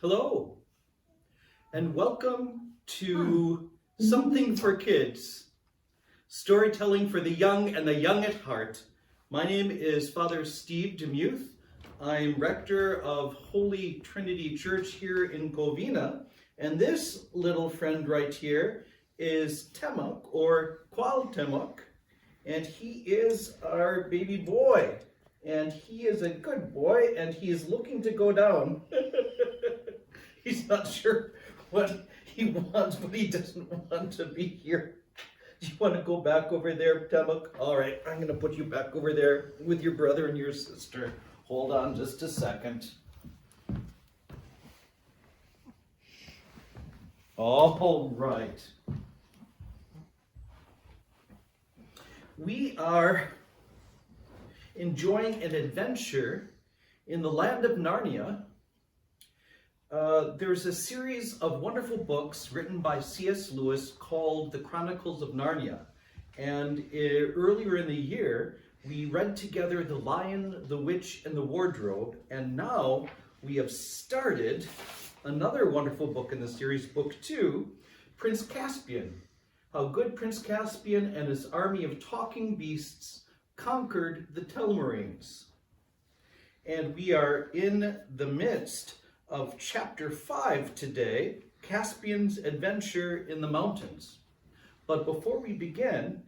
Hello, and welcome to Something for Kids, storytelling for the young and the young at heart. My name is Father Steve Demuth. I'm rector of Holy Trinity Church here in Covina, and this little friend right here is Temuk, or Qualtemuk, and he is our baby boy, and he is a good boy, and he is looking to go down. He's not sure what he wants, but he doesn't want to be here. Do you want to go back over there, Temuk? All right, I'm going to put you back over there with your brother and your sister. Hold on just a second. All right. We are enjoying an adventure in the land of Narnia. There's a series of wonderful books written by C.S. Lewis called The Chronicles of Narnia. And earlier in the year, we read together The Lion, the Witch, and the Wardrobe. And now we have started another wonderful book in the series, Book 2, Prince Caspian. How good Prince Caspian and his army of talking beasts conquered the Telmarines. And we are in the midst of chapter 5 today, Caspian's adventure in the mountains. But before we begin,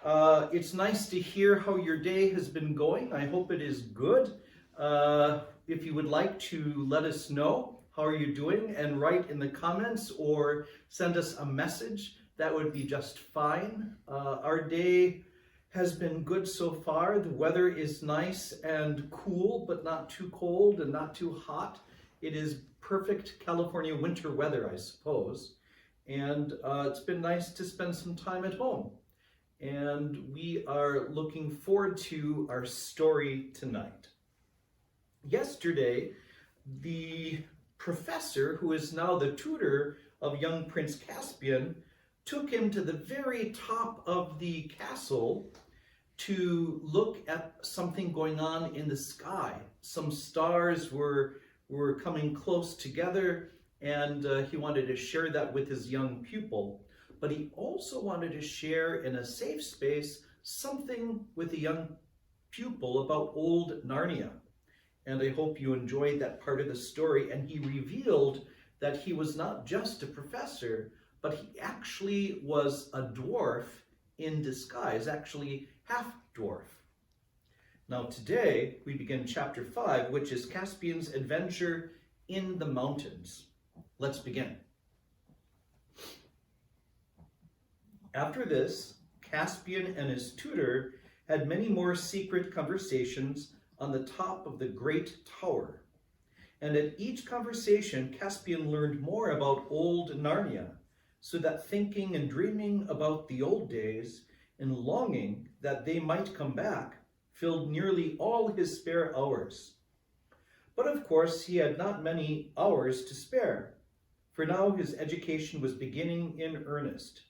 it's nice to hear how your day has been going. I hope it is good. If you would like to let us know how are you doing and write in the comments or send us a message, that would be just fine. Our day has been good so far. The weather is nice and cool, but not too cold and not too hot. It is perfect California winter weather, I suppose. And it's been nice to spend some time at home. And we are looking forward to our story tonight. Yesterday, the professor, who is now the tutor of young Prince Caspian, took him to the very top of the castle to look at something going on in the sky. Some stars were coming close together, and he wanted to share that with his young pupil. But he also wanted to share in a safe space something with the young pupil about old Narnia. And I hope you enjoyed that part of the story. And he revealed that he was not just a professor, but he actually was a dwarf in disguise, actually half-dwarf. Now today, we begin chapter 5, which is Caspian's adventure in the mountains. Let's begin. After this, Caspian and his tutor had many more secret conversations on the top of the great tower. And at each conversation, Caspian learned more about old Narnia, so that thinking and dreaming about the old days and longing that they might come back filled nearly all his spare hours. But of course, he had not many hours to spare, for now his education was beginning in earnest.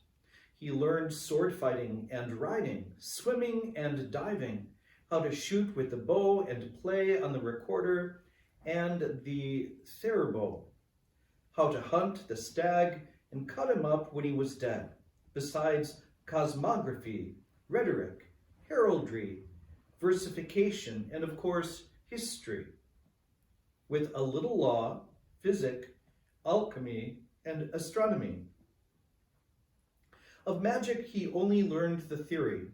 He learned sword fighting and riding, swimming and diving, how to shoot with the bow and play on the recorder and the theorbo, how to hunt the stag and cut him up when he was dead, besides cosmography, rhetoric, heraldry, versification, and of course, history, with a little law, physic, alchemy, and astronomy. Of magic, he only learned the theory,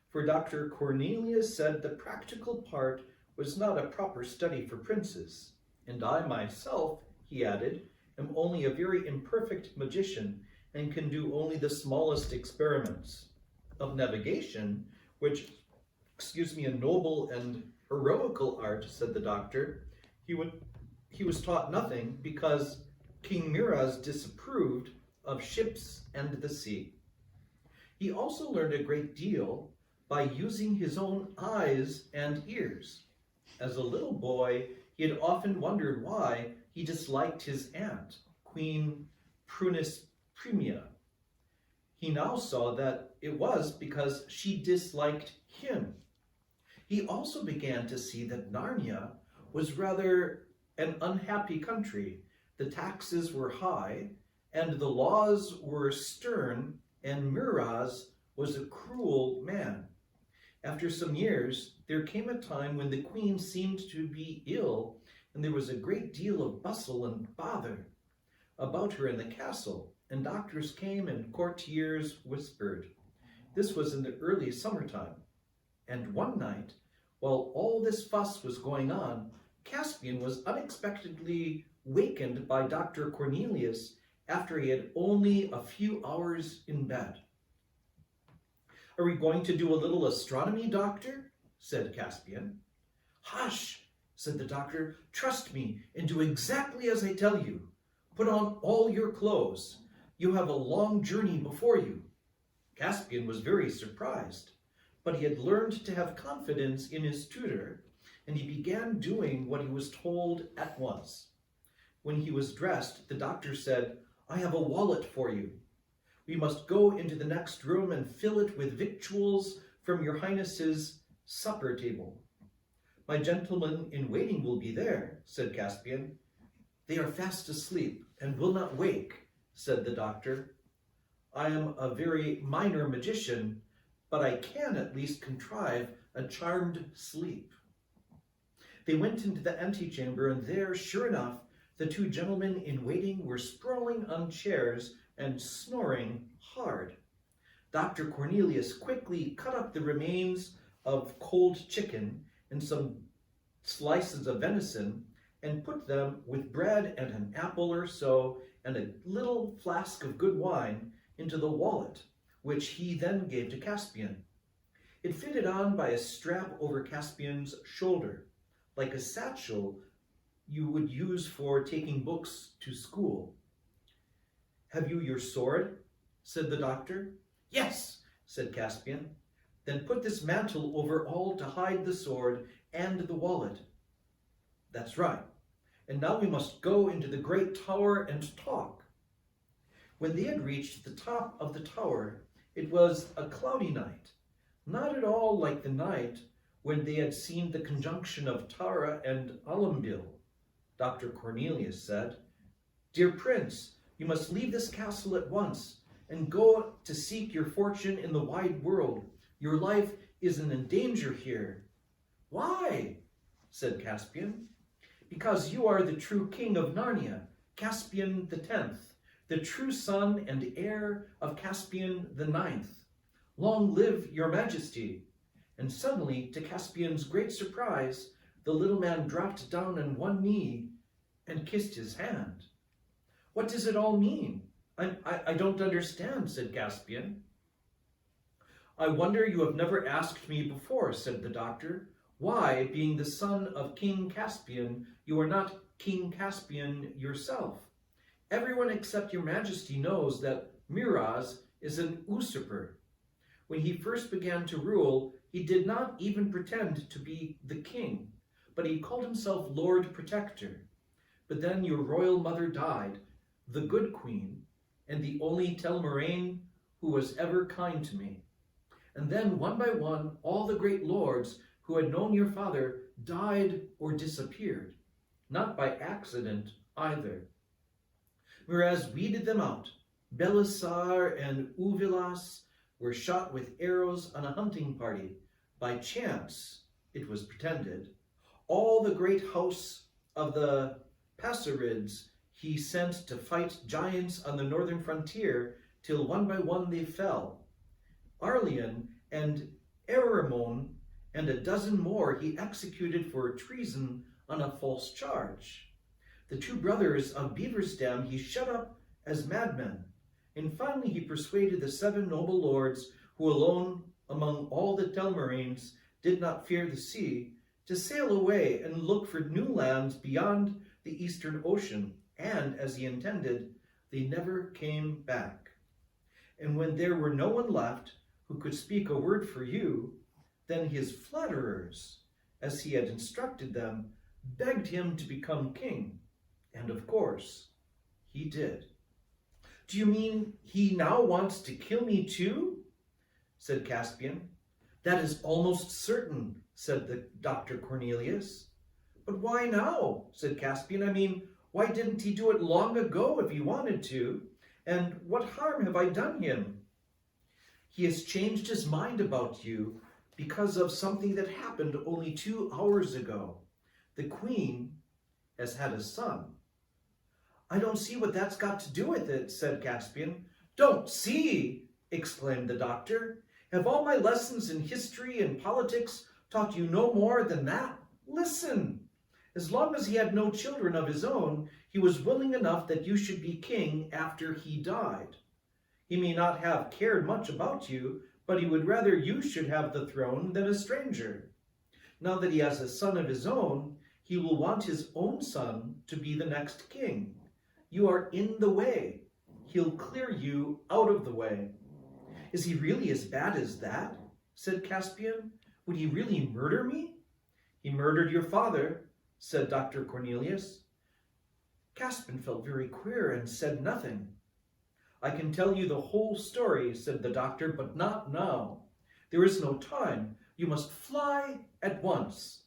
for Dr. Cornelius said the practical part was not a proper study for princes, and I myself, he added, am only a very imperfect magician and can do only the smallest experiments. Of navigation, which a noble and heroical art, said the doctor, he was taught nothing because King Miraz disapproved of ships and the sea. He also learned a great deal by using his own eyes and ears. As a little boy, he had often wondered why he disliked his aunt, Queen Prunus Premia. He now saw that it was because she disliked him. He also began to see that Narnia was rather an unhappy country, The taxes were high, and the laws were stern, and Miraz was a cruel man. After some years, there came a time when the queen seemed to be ill, and there was a great deal of bustle and bother about her in the castle, and doctors came and courtiers whispered. This was in the early summertime. And one night, while all this fuss was going on, Caspian was unexpectedly wakened by Dr. Cornelius after he had only a few hours in bed. "Are we going to do a little astronomy, doctor?" said Caspian. "Hush," said the doctor. "Trust me and do exactly as I tell you. Put on all your clothes. You have a long journey before you." Caspian was very surprised, but he had learned to have confidence in his tutor, and he began doing what he was told at once. When he was dressed, the doctor said, "I have a wallet for you. We must go into the next room and fill it with victuals from your Highness's supper table." "My gentlemen in waiting will be there," said Caspian. "They are fast asleep and will not wake," said the doctor. "I am a very minor magician, but I can at least contrive a charmed sleep." They went into the antechamber, and there, sure enough, the two gentlemen in waiting were sprawling on chairs and snoring hard. Dr. Cornelius quickly cut up the remains of cold chicken and some slices of venison and put them with bread and an apple or so and a little flask of good wine into the wallet, which he then gave to Caspian. It fitted on by a strap over Caspian's shoulder, like a satchel you would use for taking books to school. "Have you your sword?" said the doctor. "Yes," said Caspian. "Then put this mantle over all to hide the sword and the wallet." "That's right. And now we must go into the great tower and talk." When they had reached the top of the tower, it was a cloudy night, not at all like the night when they had seen the conjunction of Tara and Alambil. Dr. Cornelius said, "Dear Prince, you must leave this castle at once and go to seek your fortune in the wide world. Your life is in danger here." "Why?" said Caspian. "Because you are the true king of Narnia, Caspian the 10th, the true son and heir of Caspian the 9th. Long live your majesty." And suddenly, to Caspian's great surprise, the little man dropped down on one knee and kissed his hand. "What does it all mean? I don't understand," said Caspian. "I wonder you have never asked me before," said the doctor, "why, being the son of King Caspian, you are not King Caspian yourself. Everyone except your majesty knows that Miraz is an usurper. When he first began to rule, he did not even pretend to be the king, but he called himself Lord Protector. But then your royal mother died, the good queen, and the only Telmaraine who was ever kind to me. And then, one by one, all the great lords who had known your father died or disappeared, not by accident either. Whereas weeded them out, Belisar and Uvilas were shot with arrows on a hunting party. By chance, it was pretended. All the great house of the Passerids he sent to fight giants on the northern frontier, till one by one they fell. Arlian and Eramon and a dozen more he executed for treason on a false charge. The two brothers of Beaversdam he shut up as madmen, and finally he persuaded the 7 noble lords, who alone among all the Telmaraines did not fear the sea, to sail away and look for new lands beyond the eastern ocean, and, as he intended, they never came back. And when there were no one left who could speak a word for you, then his flatterers, as he had instructed them, begged him to become king, and of course, he did. "Do you mean he now wants to kill me too?" said Caspian. "That is almost certain," said the Dr. Cornelius. "But why now?" said Caspian. "I mean, Why didn't he do it long ago if he wanted to? And what harm have I done him? He has changed his mind about you because of something that happened only 2 hours ago. The queen has had a son. I don't see what that's got to do with it, said Caspian. Don't see, exclaimed the doctor. Have all my lessons in history and politics taught you no more than that? Listen. As long as he had no children of his own, he was willing enough that you should be king after he died. He may not have cared much about you, but he would rather you should have the throne than a stranger. Now that he has a son of his own, he will want his own son to be the next king. You are in the way. He'll clear you out of the way. Is he really as bad as that? Said Caspian. Would he really murder me? He murdered your father, said Dr. Cornelius. Caspian felt very queer and said nothing. I can tell you the whole story, said the doctor, but not now. There is no time. You must fly at once.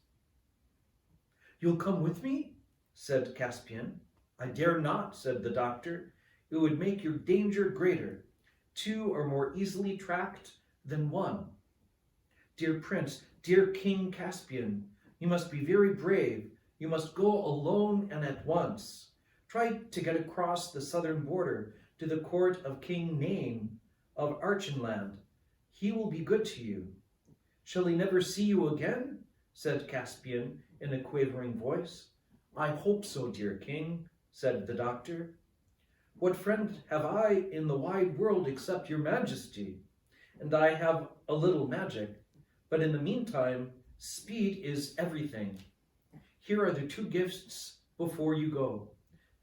You'll come with me? Said Caspian. I dare not, said the doctor. It would make your danger greater. 2 are more easily tracked than 1. Dear Prince, dear King Caspian, you must be very brave. You must go alone and at once. Try to get across the southern border to the court of King Nain of Archenland. He will be good to you. Shall he never see you again? Said Caspian in a quavering voice. I hope so, dear king, said the doctor. What friend have I in the wide world except your majesty? And I have a little magic, but in the meantime, speed is everything. Here are the 2 gifts before you go.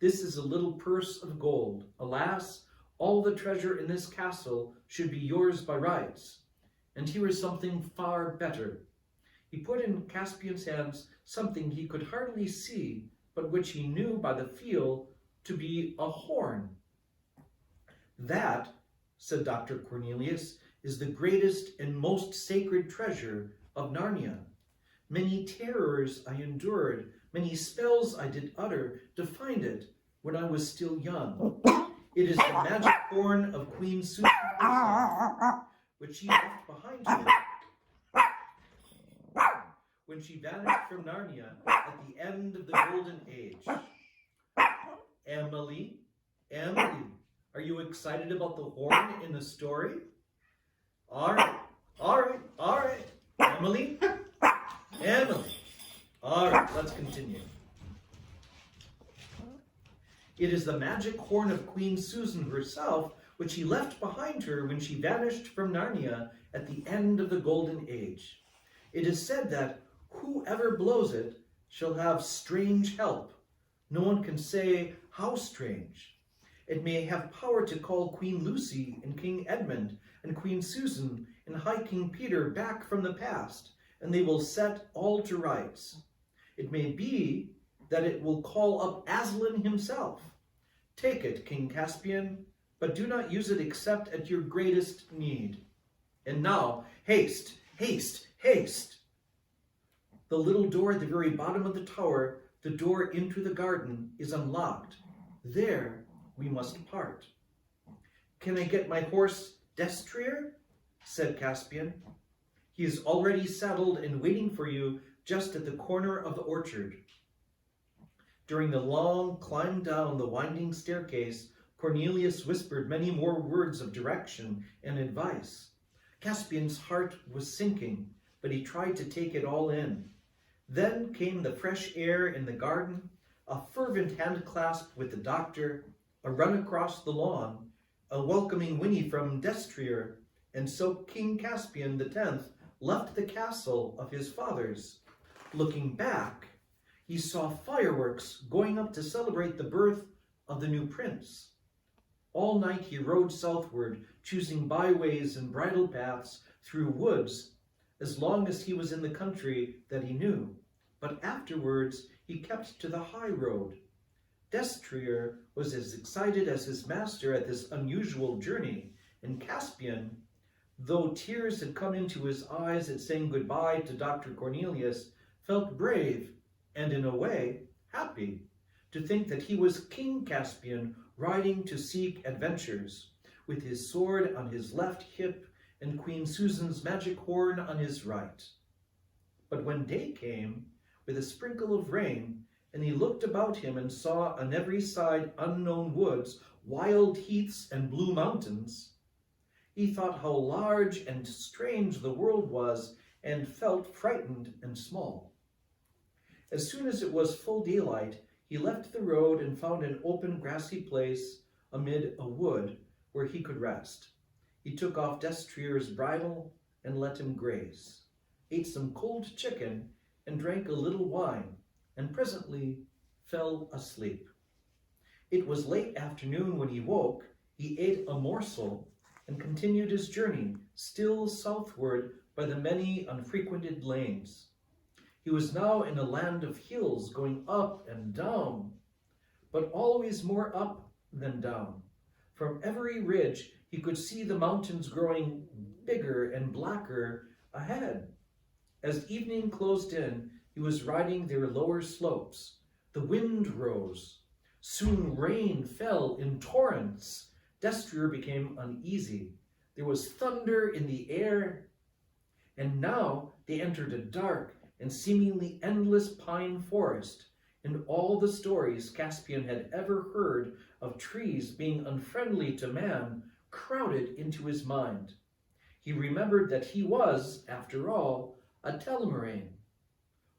This is a little purse of gold. Alas, all the treasure in this castle should be yours by rights. And here is something far better. He put in Caspian's hands something he could hardly see, but which he knew by the feel to be a horn. That, said Dr. Cornelius, is the greatest and most sacred treasure of Narnia. Many terrors I endured, many spells I did utter to find it when I was still young. It is the magic horn of Queen Susan herself, which she left behind her when she vanished from Narnia at the end of the Golden Age. Emily, are you excited about the horn in the story? All right. Emily. All right, let's continue. It is the magic horn of Queen Susan herself, which she left behind her when she vanished from Narnia at the end of the Golden Age. It is said that whoever blows it shall have strange help. No one can say how strange. It may have power to call Queen Lucy and King Edmund and Queen Susan and High King Peter back from the past, and they will set all to rights. It may be that it will call up Aslan himself. Take it, King Caspian, but do not use it except at your greatest need. And now, haste, haste, haste! The little door at the very bottom of the tower, the door into the garden, is unlocked. There we must part. Can I get my horse Destrier? Said Caspian. He is already saddled and waiting for you just at the corner of the orchard. During the long climb down the winding staircase, Cornelius whispered many more words of direction and advice. Caspian's heart was sinking, but he tried to take it all in. Then came the fresh air in the garden, a fervent handclasp with the doctor, a run across the lawn, a welcoming whinny from Destrier, and so King Caspian X left the castle of his fathers. Looking back, he saw fireworks going up to celebrate the birth of the new prince. All night he rode southward, choosing byways and bridle paths through woods, as long as he was in the country that he knew. But afterwards he kept to the high road. Destrier was as excited as his master at this unusual journey, and Caspian, though tears had come into his eyes at saying goodbye to Dr. Cornelius, felt brave and, in a way, happy, to think that he was King Caspian riding to seek adventures, with his sword on his left hip and Queen Susan's magic horn on his right. But when day came, with a sprinkle of rain, and he looked about him and saw on every side unknown woods, wild heaths and blue mountains, he thought how large and strange the world was, and felt frightened and small. As soon as it was full daylight, he left the road and found an open grassy place amid a wood where he could rest. He took off Destrier's bridle and let him graze, ate some cold chicken and drank a little wine, and presently fell asleep. It was late afternoon when he woke. He ate a morsel and continued his journey, still southward by the many unfrequented lanes. He was now in a land of hills going up and down, but always more up than down. From every ridge he could see the mountains growing bigger and blacker ahead. As evening closed in, he was riding their lower slopes. The wind rose. Soon rain fell in torrents. Destrier became uneasy. There was thunder in the air. And now they entered a dark and seemingly endless pine forest, and all the stories Caspian had ever heard of trees being unfriendly to man crowded into his mind. He remembered that he was, after all, a Telmarine,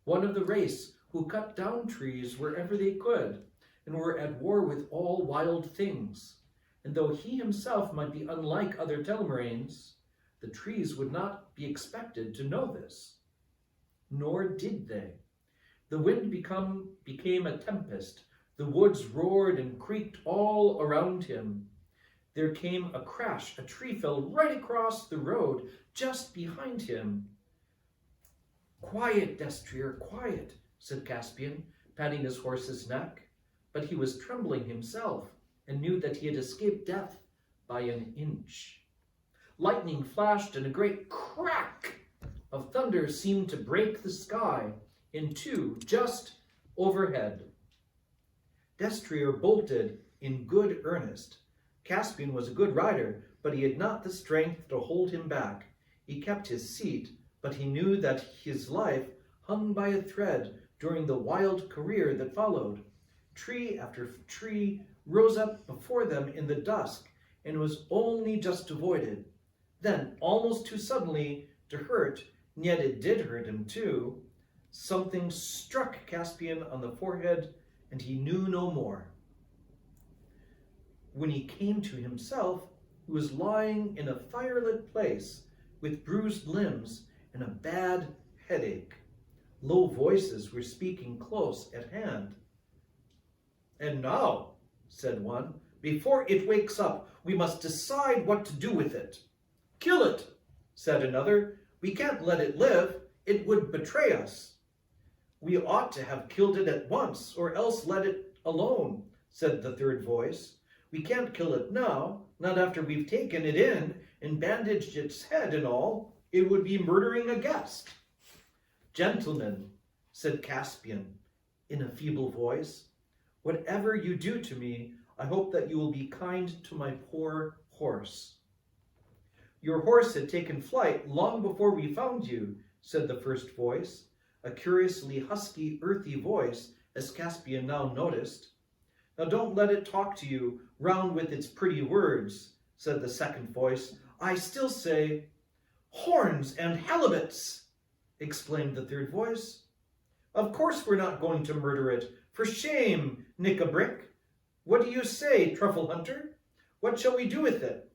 one of the race who cut down trees wherever they could, and were at war with all wild things. And though he himself might be unlike other Telmarines, the trees would not be expected to know this. Nor did they. The wind became a tempest. The woods roared and creaked all around him. There came a crash. A tree fell right across the road just behind him. "Quiet, Destrier, quiet," said Caspian, patting his horse's neck. But he was trembling himself and knew that he had escaped death by an inch. Lightning flashed, and a great crack of thunder seemed to break the sky in two just overhead. Destrier bolted in good earnest. Caspian was a good rider, but he had not the strength to hold him back. He kept his seat, but he knew that his life hung by a thread during the wild career that followed. Tree after tree rose up before them in the dusk and was only just avoided. Then, almost too suddenly to hurt, and yet it did hurt him too, something struck Caspian on the forehead, and he knew no more. When he came to himself, he was lying in a firelit place with bruised limbs and a bad headache. Low voices were speaking close at hand. "And now," said one, "before it wakes up, we must decide what to do with it." "Kill it," said another. "We can't let it live. It would betray us." "We ought to have killed it at once, or else let it alone," said the third voice. "We can't kill it now, not after we've taken it in and bandaged its head and all. It would be murdering a guest." "Gentlemen," said Caspian in a feeble voice, "whatever you do to me, I hope that you will be kind to my poor horse." "Your horse had taken flight long before we found you," said the first voice, a curiously husky, earthy voice, as Caspian now noticed. "Now don't let it talk to you round with its pretty words," said the second voice. "I still say—" "Horns and halibuts!" exclaimed the third voice. "Of course we're not going to murder it. For shame, Nick-a-Brick. What do you say, Truffle Hunter? What shall we do with it?"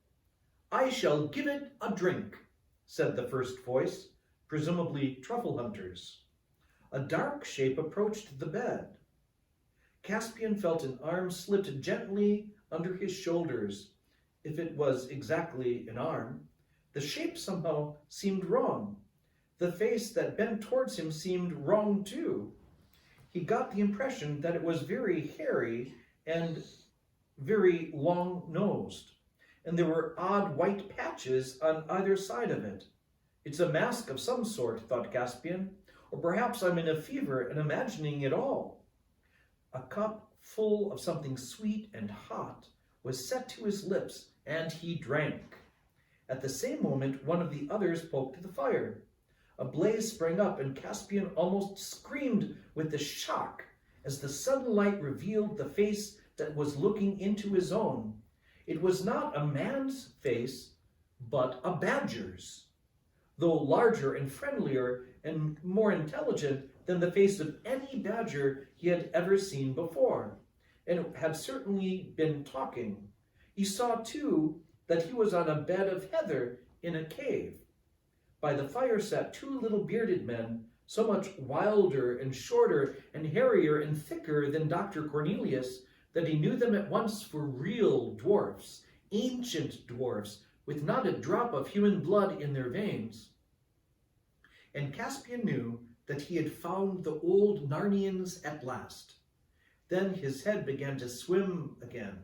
"I shall give it a drink," said the first voice, presumably Truffle Hunter's. A dark shape approached the bed. Caspian felt an arm slip gently under his shoulders, if it was exactly an arm. The shape somehow seemed wrong. The face that bent towards him seemed wrong too. He got the impression that it was very hairy and very long-nosed, and there were odd white patches on either side of it. "It's a mask of some sort," thought Caspian, "or perhaps I'm in a fever and imagining it all." A cup full of something sweet and hot, was set to his lips, and he drank. At the same moment, one of the others poked the fire. A blaze sprang up, and Caspian almost screamed with the shock as the sudden light revealed the face that was looking into his own. It was not a man's face, but a badger's, though larger and friendlier and more intelligent than the face of any badger he had ever seen before, and had certainly been talking. He saw, too, that he was on a bed of heather in a cave. By the fire sat two little bearded men, so much wilder and shorter and hairier and thicker than Dr. Cornelius that he knew them at once for real dwarfs, ancient dwarfs, with not a drop of human blood in their veins. And Caspian knew that he had found the old Narnians at last. Then his head began to swim again.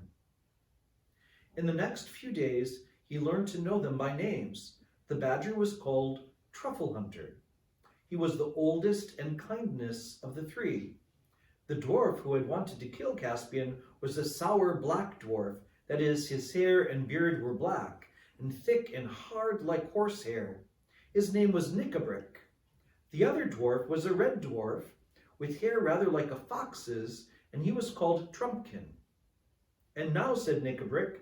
In the next few days, he learned to know them by names. The badger was called Truffle Hunter. He was the oldest and kindest of the three. The dwarf who had wanted to kill Caspian was a sour black dwarf. That is, his hair and beard were black, and thick and hard like horsehair. His name was Nickabrick. The other dwarf was a red dwarf, with hair rather like a fox's, and he was called Trumpkin. And now, said Nickabrick,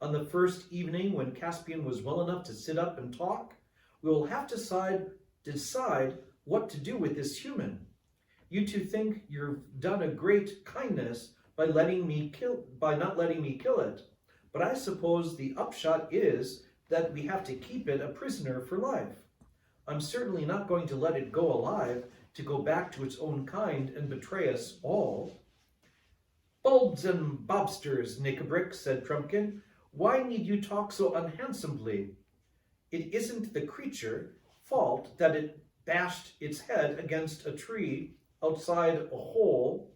on the first evening when Caspian was well enough to sit up and talk, we will have to decide what to do with this human. You two think you've done a great kindness by not letting me kill it, but I suppose the upshot is that we have to keep it a prisoner for life. I'm certainly not going to let it go alive to go back to its own kind and betray us all. Bulbs and bobsters, Nickabrick, said Trumpkin, why need you talk so unhandsomely? It isn't the creature's fault that it bashed its head against a tree outside a hole,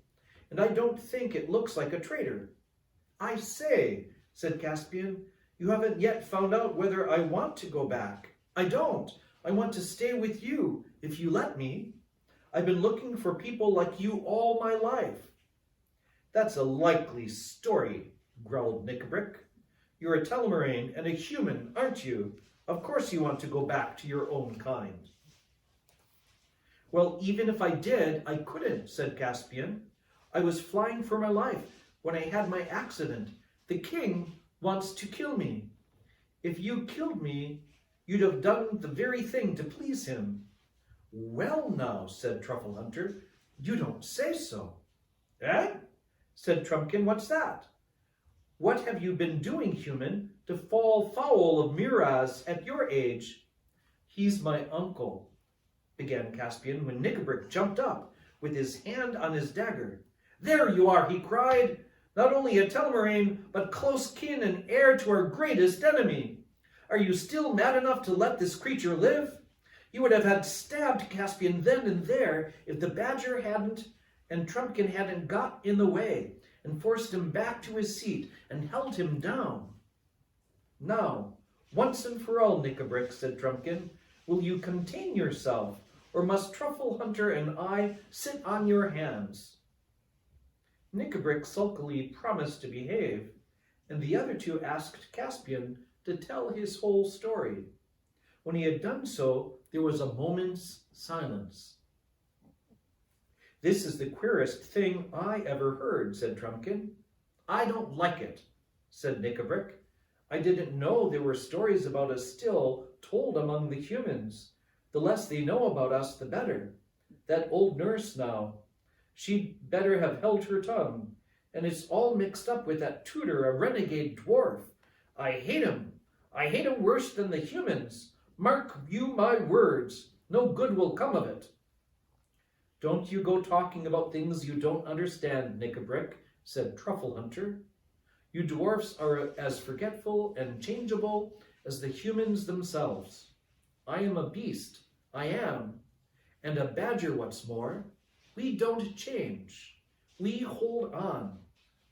and I don't think it looks like a traitor. I say, said Caspian, you haven't yet found out whether I want to go back. I don't. I want to stay with you, if you let me. I've been looking for people like you all my life. That's a likely story, growled Nickabrick. You're a Telmarine and a human, aren't you? Of course you want to go back to your own kind. Well, even if I did, I couldn't, said Caspian. I was flying for my life when I had my accident. The king wants to kill me. If you killed me, you'd have done the very thing to please him. Well now, said Truffle Hunter, you don't say so. Eh? Said Trumpkin, what's that? What have you been doing, human, to fall foul of Miraz at your age? He's my uncle, began Caspian, when Nickabrick jumped up with his hand on his dagger. There you are, he cried, not only a Telmarine, but close kin and heir to our greatest enemy. Are you still mad enough to let this creature live? You would have had stabbed Caspian then and there if the badger hadn't and Trumpkin hadn't got in the way and forced him back to his seat and held him down. Now, once and for all, Nickabrick, said Trumpkin, will you contain yourself, or must Truffle Hunter and I sit on your hands? Nickabrick sulkily promised to behave, and the other two asked Caspian to tell his whole story. When he had done so, there was a moment's silence. This is the queerest thing I ever heard, said Trumpkin. I don't like it, said Nickabrick. I didn't know there were stories about us still told among the humans. The less they know about us, the better. That old nurse now, she'd better have held her tongue. And it's all mixed up with that tutor, a renegade dwarf. I hate him. I hate him worse than the humans. Mark you my words. No good will come of it. Don't you go talking about things you don't understand, Nickabrick, said Truffle Hunter. You dwarfs are as forgetful and changeable as the humans themselves. I am a beast, I am, and a badger what's more. We don't change. We hold on.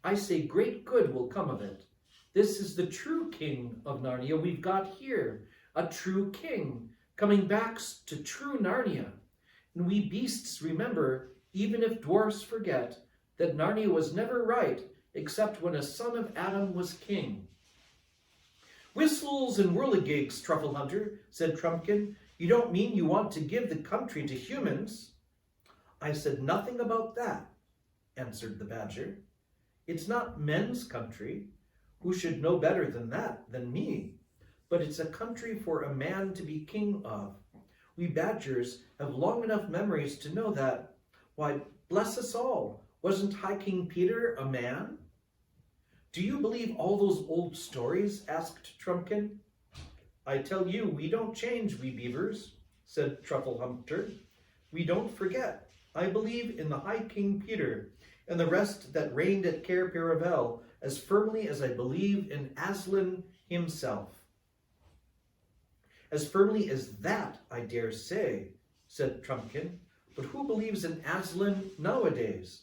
I say great good will come of it. This is the true king of Narnia we've got here, a true king, coming back to true Narnia. And we beasts remember, even if dwarfs forget, that Narnia was never right except when a son of Adam was king. Whistles and whirligigs, Truffle Hunter, said Trumpkin. You don't mean you want to give the country to humans? I said nothing about that, answered the Badger. It's not men's country. Who should know better than that than me? But it's a country for a man to be king of. We Badgers have long enough memories to know that. Why, bless us all, wasn't High King Peter a man? Do you believe all those old stories? Asked Trumpkin. I tell you, we don't change, we beavers, said Truffle Hunter. We don't forget. I believe in the High King Peter and the rest that reigned at Cair Paravel as firmly as I believe in Aslan himself. As firmly as that, I dare say, said Trumpkin. But who believes in Aslan nowadays?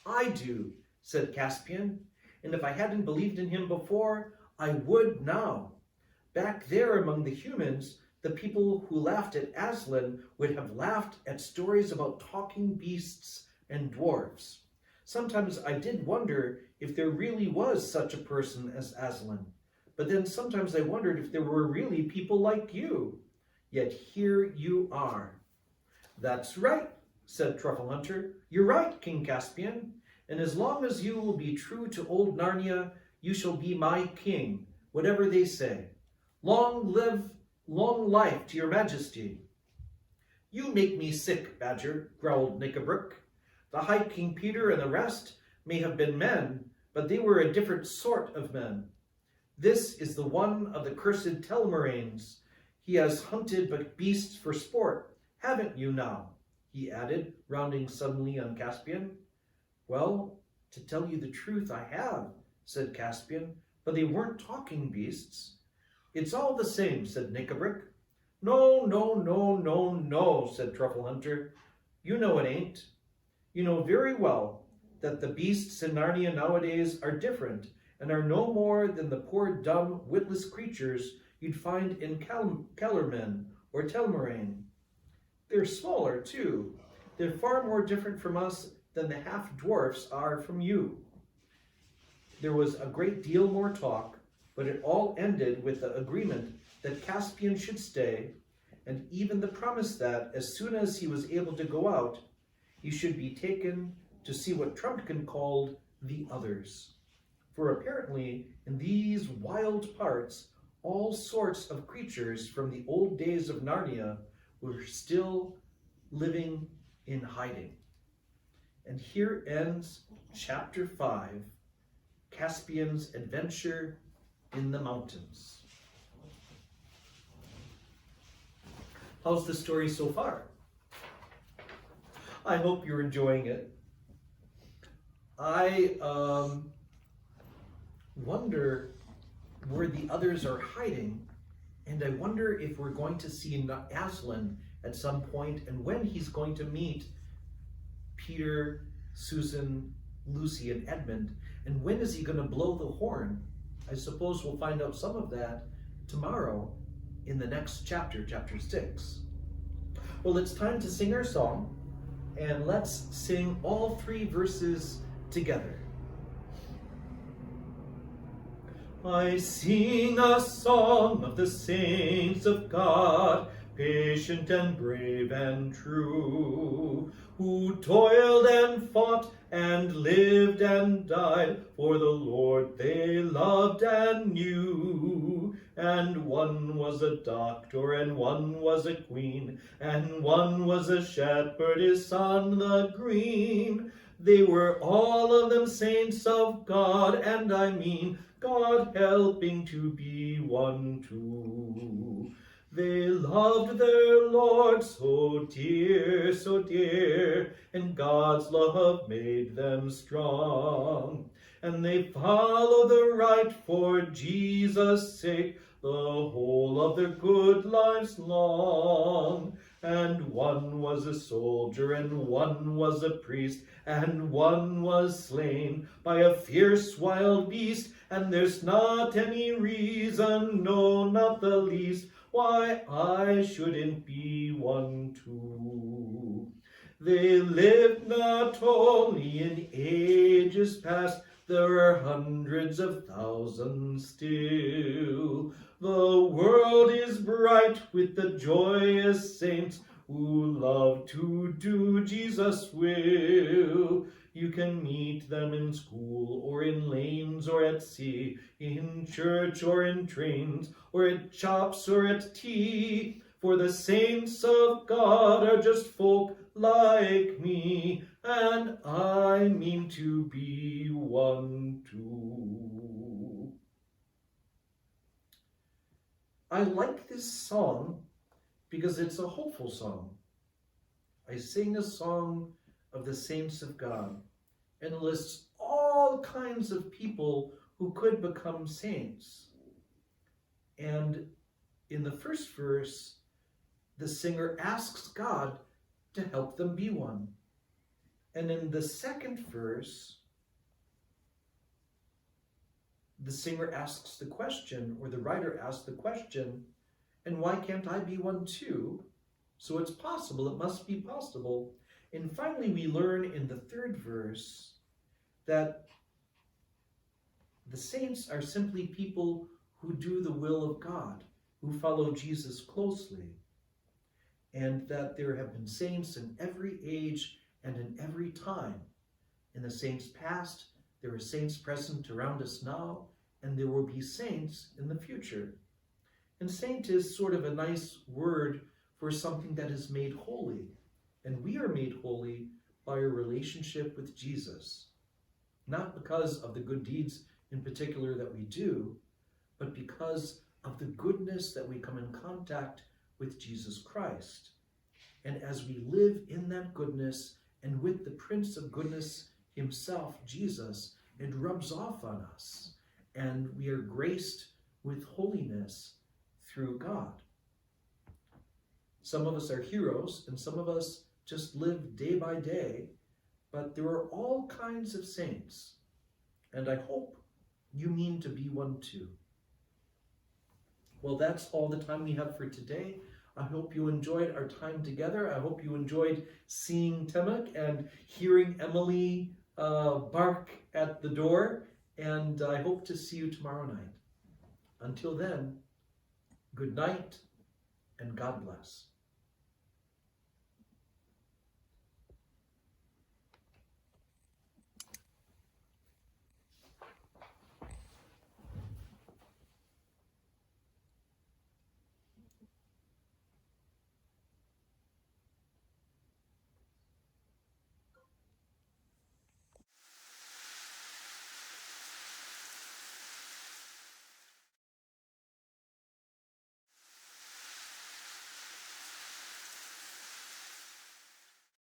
I do, said Caspian. And if I hadn't believed in him before, I would now. Back there among the humans, the people who laughed at Aslan would have laughed at stories about talking beasts and dwarves. Sometimes I did wonder if there really was such a person as Aslan. But then sometimes I wondered if there were really people like you. Yet here you are. That's right, said Truffle Hunter. You're right, King Caspian. And as long as you will be true to old Narnia, you shall be my king, whatever they say. Long life to your majesty. You make me sick, Badger, growled Knickerbock. The High King Peter and the rest may have been men, but they were a different sort of men. This is the one of the cursed Telmaranes. He has hunted beasts for sport, haven't you now? He added, rounding suddenly on Caspian. Well, to tell you the truth, I have, said Caspian, but they weren't talking beasts. It's all the same, said Knickerbock. No, said Truffle Hunter. You know it ain't. You know very well that the beasts in Narnia nowadays are different and are no more than the poor dumb, witless creatures you'd find in Kellerman or Telmarane. They're smaller, too. They're far more different from us than the half-dwarfs are from you. There was a great deal more talk, but it all ended with the agreement that Caspian should stay, and even the promise that, as soon as he was able to go out, he should be taken to see what Trumpkin called the others. For apparently, in these wild parts, all sorts of creatures from the old days of Narnia were still living in hiding. And here ends Chapter 5, Caspian's Adventure in the Mountains. How's the story so far? I hope you're enjoying it. I wonder where the others are hiding, and I wonder if we're going to see Aslan at some point and when he's going to meet Peter, Susan, Lucy, and Edmund, and when is he going to blow the horn? I suppose we'll find out some of that tomorrow in the next chapter, chapter 6. Well, it's time to sing our song, and let's sing all 3 verses together. I sing a song of the saints of God, patient and brave and true, who toiled and fought and lived and died for the Lord they loved and knew. And one was a doctor, and one was a queen, and one was a shepherd, his son the green. They were all of them saints of God, and I mean God helping to be one too. They loved their Lord so dear, and God's love made them strong. And they followed the right for Jesus' sake, the whole of their good lives long. And one was a soldier, and one was a priest, and one was slain by a fierce wild beast. And there's not any reason, no, not the least, why I shouldn't be one too. They lived not only in ages past, there are hundreds of thousands still. The world is bright with the joyous saints who love to do Jesus' will. You can meet them in school or in lanes or at sea, in church or in trains, or at shops or at tea. For the saints of God are just folk like me, and I mean to be one too. I like this song because it's a hopeful song. I sing a song of the saints of God, and it lists all kinds of people who could become saints. And in the first verse, the singer asks God to help them be one. And in the second verse, the singer asks the question, or the writer asks the question, and why can't I be one too? So it's possible, it must be possible. And finally, we learn in the third verse that the saints are simply people who do the will of God, who follow Jesus closely, and that there have been saints in every age and in every time. In the saints past, there are saints present around us now, and there will be saints in the future. And saint is sort of a nice word for something that is made holy. And we are made holy by a relationship with Jesus. Not because of the good deeds in particular that we do, but because of the goodness that we come in contact with Jesus Christ. And as we live in that goodness and with the Prince of Goodness himself, Jesus, it rubs off on us, and we are graced with holiness through God. Some of us are heroes, and some of us just live day by day, but there are all kinds of saints, and I hope you mean to be one too. Well, that's all the time we have for today. I hope you enjoyed our time together. I hope you enjoyed seeing Temek and hearing Emily bark at the door, and I hope to see you tomorrow night. Until then, good night and God bless.